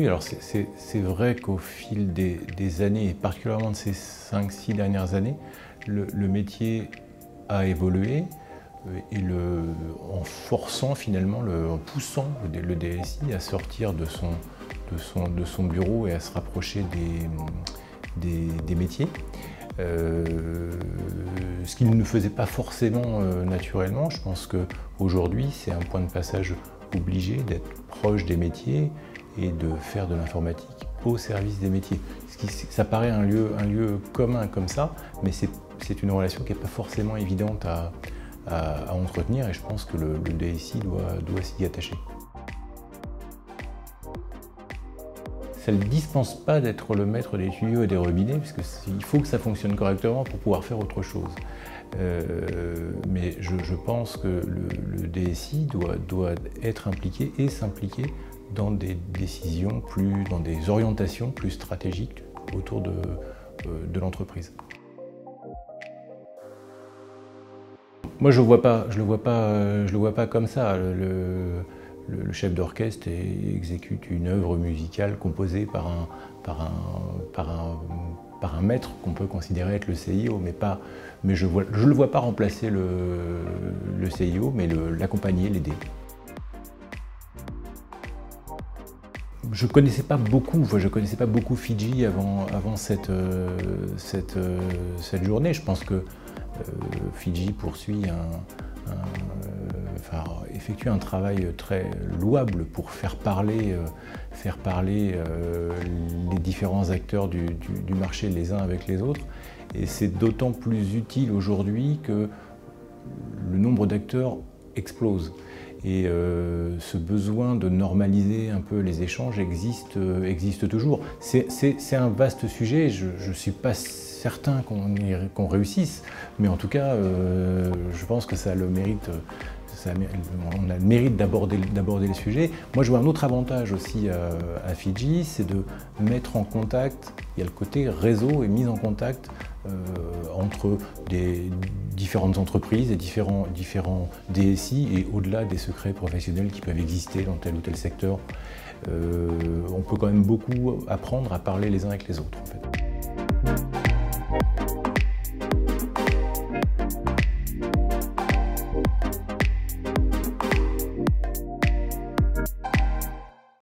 alors c'est vrai qu'au fil des années, et particulièrement de ces 5-6 dernières années, le métier a évolué et en forçant finalement, en poussant le DSI à sortir de son bureau et à se rapprocher des métiers. Ce qu'il ne faisait pas forcément naturellement. Je pense qu'aujourd'hui, c'est un point de passage obligé d'être proche des métiers et de faire de l'informatique au service des métiers. Ça paraît un lieu commun comme ça, mais c'est une relation qui n'est pas forcément évidente à entretenir et je pense que le DSI doit s'y attacher. Ça ne dispense pas d'être le maître des tuyaux et des robinets, puisqu'il faut que ça fonctionne correctement pour pouvoir faire autre chose. Mais je pense que le DSI doit être impliqué et s'impliquer dans des décisions, dans des orientations plus stratégiques autour de l'entreprise. Moi, je le vois pas comme ça. Le chef d'orchestre exécute une œuvre musicale composée par un maître qu'on peut considérer être le CIO, mais je ne le vois pas remplacer le CIO, mais l'accompagner, l'aider. Je ne connaissais pas beaucoup Fidji avant cette journée. Je pense que Fidji effectue un travail très louable pour faire parler les différents acteurs du marché les uns avec les autres. Et c'est d'autant plus utile aujourd'hui que le nombre d'acteurs explose. Et ce besoin de normaliser un peu les échanges existe toujours. C'est un vaste sujet, je ne suis pas certain qu'on réussisse, mais en tout cas, je pense que ça a le mérite. On a le mérite d'aborder le sujet. Moi, je vois un autre avantage aussi à Fidji, c'est de mettre en contact, il y a le côté réseau et mise en contact entre des différentes entreprises et différents DSI et au-delà des secrets professionnels qui peuvent exister dans tel ou tel secteur. On peut quand même beaucoup apprendre à parler les uns avec les autres, en fait.